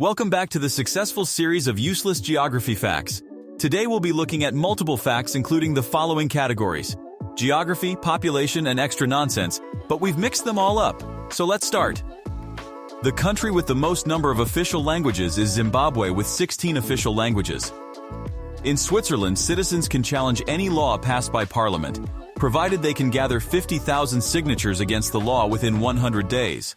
Welcome back to the successful series of useless geography facts. Today we'll be looking at multiple facts including the following categories: geography, population, and extra nonsense, but we've mixed them all up. So let's start. The country with the most number of official languages is Zimbabwe with 16 official languages. In Switzerland, citizens can challenge any law passed by parliament, provided they can gather 50,000 signatures against the law within 100 days.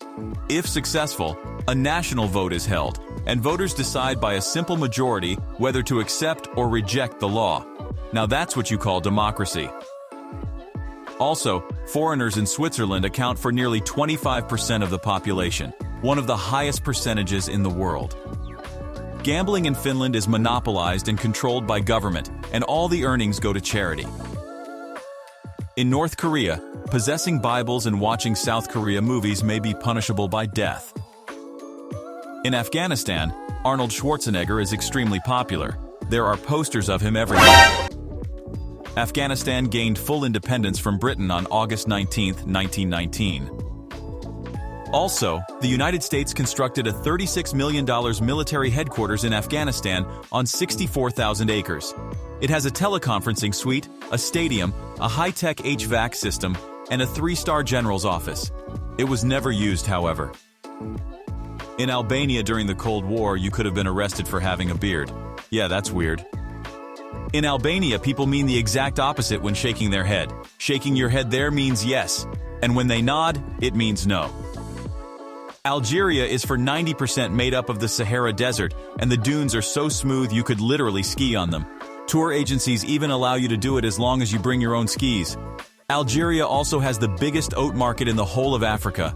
If successful, a national vote is held, and voters decide by a simple majority whether to accept or reject the law. Now that's what you call democracy. Also, foreigners in Switzerland account for nearly 25% of the population, one of the highest percentages in the world. Gambling in Finland is monopolized and controlled by government, and all the earnings go to charity. In North Korea, possessing Bibles and watching South Korea movies may be punishable by death. In Afghanistan, Arnold Schwarzenegger is extremely popular. There are posters of him everywhere. Afghanistan gained full independence from Britain on August 19, 1919. Also, the United States constructed a $36 million military headquarters in Afghanistan on 64,000 acres. It has a teleconferencing suite, a stadium, a high-tech HVAC system, and a 3-star general's office. It was never used, however. In Albania during the Cold War, you could have been arrested for having a beard. Yeah, that's weird. In Albania, people mean the exact opposite when shaking their head. Shaking your head there means yes, and when they nod, it means no. Algeria is for 90% made up of the Sahara Desert, and the dunes are so smooth you could literally ski on them. Tour agencies even allow you to do it as long as you bring your own skis. Algeria also has the biggest oat market in the whole of Africa.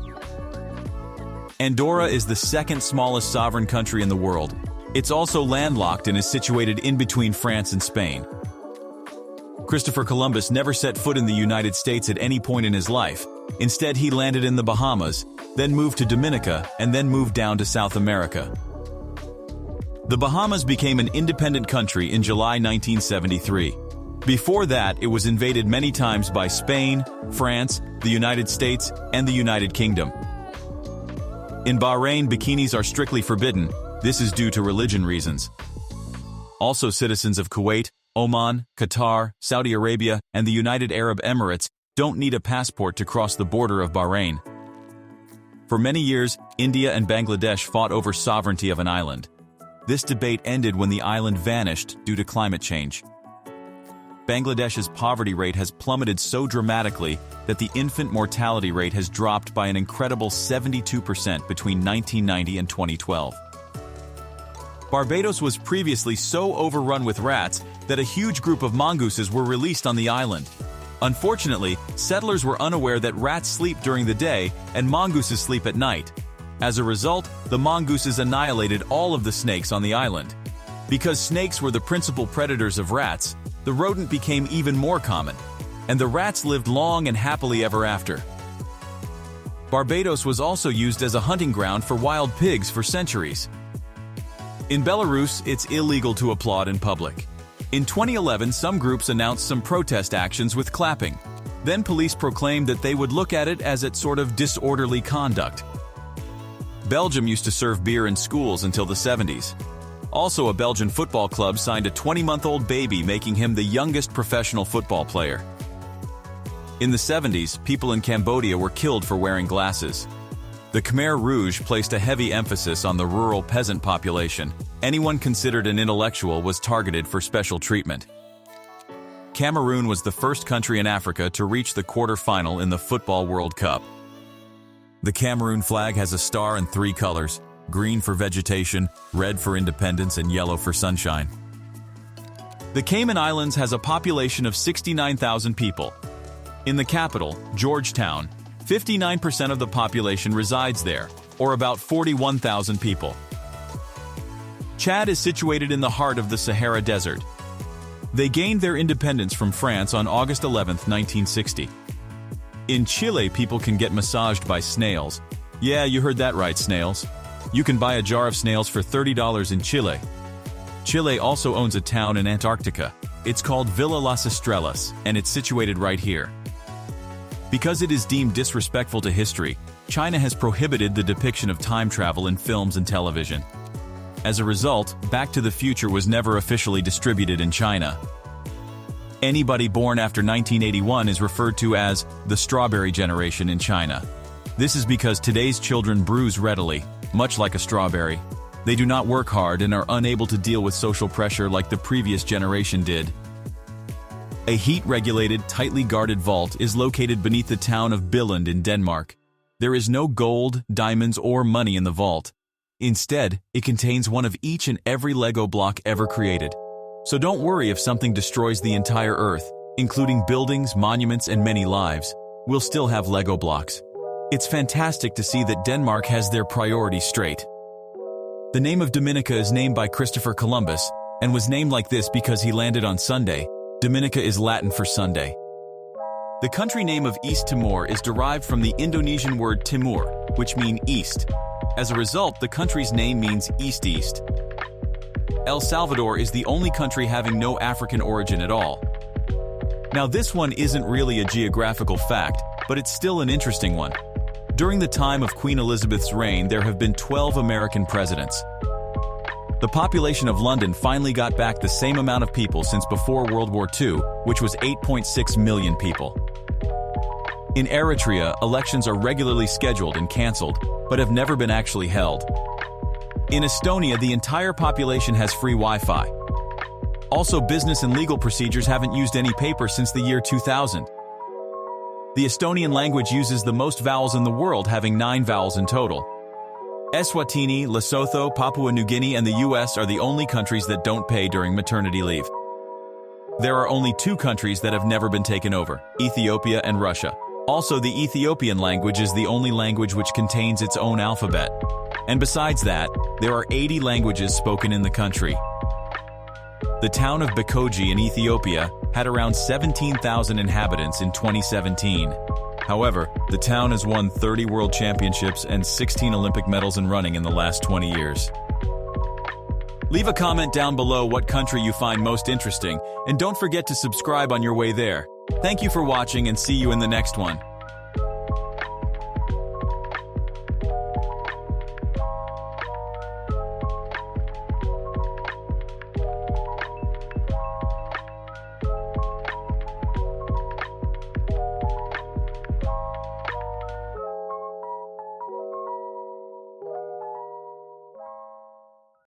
Andorra is the second smallest sovereign country in the world. It's also landlocked and is situated in between France and Spain. Christopher Columbus never set foot in the United States at any point in his life. Instead, he landed in the Bahamas, then moved to Dominica, and then moved down to South America. The Bahamas became an independent country in July 1973. Before that, it was invaded many times by Spain, France, the United States, and the United Kingdom. In Bahrain, bikinis are strictly forbidden. This is due to religion reasons. Also, citizens of Kuwait, Oman, Qatar, Saudi Arabia, and the United Arab Emirates don't need a passport to cross the border of Bahrain. For many years, India and Bangladesh fought over sovereignty of an island. This debate ended when the island vanished due to climate change. Bangladesh's poverty rate has plummeted so dramatically that the infant mortality rate has dropped by an incredible 72% between 1990 and 2012. Barbados was previously so overrun with rats that a huge group of mongooses were released on the island. Unfortunately, settlers were unaware that rats sleep during the day and mongooses sleep at night. As a result, the mongooses annihilated all of the snakes on the island. Because snakes were the principal predators of rats, the rodent became even more common, and the rats lived long and happily ever after. Barbados was also used as a hunting ground for wild pigs for centuries. In Belarus, it's illegal to applaud in public. In 2011, some groups announced some protest actions with clapping. Then police proclaimed that they would look at it as a sort of disorderly conduct. Belgium used to serve beer in schools until the 70s. Also, a Belgian football club signed a 20-month-old baby, making him the youngest professional football player. In the 70s, people in Cambodia were killed for wearing glasses. The Khmer Rouge placed a heavy emphasis on the rural peasant population. Anyone considered an intellectual was targeted for special treatment. Cameroon was the first country in Africa to reach the quarter-final in the Football World Cup. The Cameroon flag has a star and 3 colors: green for vegetation, red for independence, and yellow for sunshine. The Cayman Islands has a population of 69,000 people. In the capital, Georgetown, 59% of the population resides there, or about 41,000 people. Chad is situated in the heart of the Sahara Desert. They gained their independence from France on August 11, 1960. In Chile, people can get massaged by snails. Yeah, you heard that right, snails. You can buy a jar of snails for $30 in Chile. Chile also owns a town in Antarctica. It's called Villa Las Estrellas, and it's situated right here. Because it is deemed disrespectful to history, China has prohibited the depiction of time travel in films and television. As a result, Back to the Future was never officially distributed in China. Anybody born after 1981 is referred to as the strawberry generation in China. This is because today's children bruise readily, much like a strawberry. They do not work hard and are unable to deal with social pressure like the previous generation did. A heat-regulated, tightly guarded vault is located beneath the town of Billund in Denmark. There is no gold, diamonds, or money in the vault. Instead, it contains one of each and every Lego block ever created. So don't worry if something destroys the entire Earth, including buildings, monuments, and many lives. We'll still have Lego blocks. It's fantastic to see that Denmark has their priorities straight. The name of Dominica is named by Christopher Columbus, and was named like this because he landed on Sunday. Dominica is Latin for Sunday. The country name of East Timor is derived from the Indonesian word Timur, which means east. As a result, the country's name means east-east. El Salvador is the only country having no African origin at all. Now this one isn't really a geographical fact, but it's still an interesting one. During the time of Queen Elizabeth's reign, there have been 12 American presidents. The population of London finally got back the same amount of people since before World War II, which was 8.6 million people. In Eritrea, elections are regularly scheduled and cancelled, but have never been actually held. In Estonia, the entire population has free Wi-Fi. Also, business and legal procedures haven't used any paper since the year 2000. The Estonian language uses the most vowels in the world, having 9 vowels in total. Eswatini, Lesotho, Papua New Guinea, and the US are the only countries that don't pay during maternity leave. There are only 2 countries that have never been taken over, Ethiopia and Russia. Also, the Ethiopian language is the only language which contains its own alphabet. And besides that, there are 80 languages spoken in the country. The town of Bekoji in Ethiopia had around 17,000 inhabitants in 2017. However, the town has won 30 world championships and 16 Olympic medals in running in the last 20 years. Leave a comment down below what country you find most interesting, and don't forget to subscribe on your way there. Thank you for watching and see you in the next one.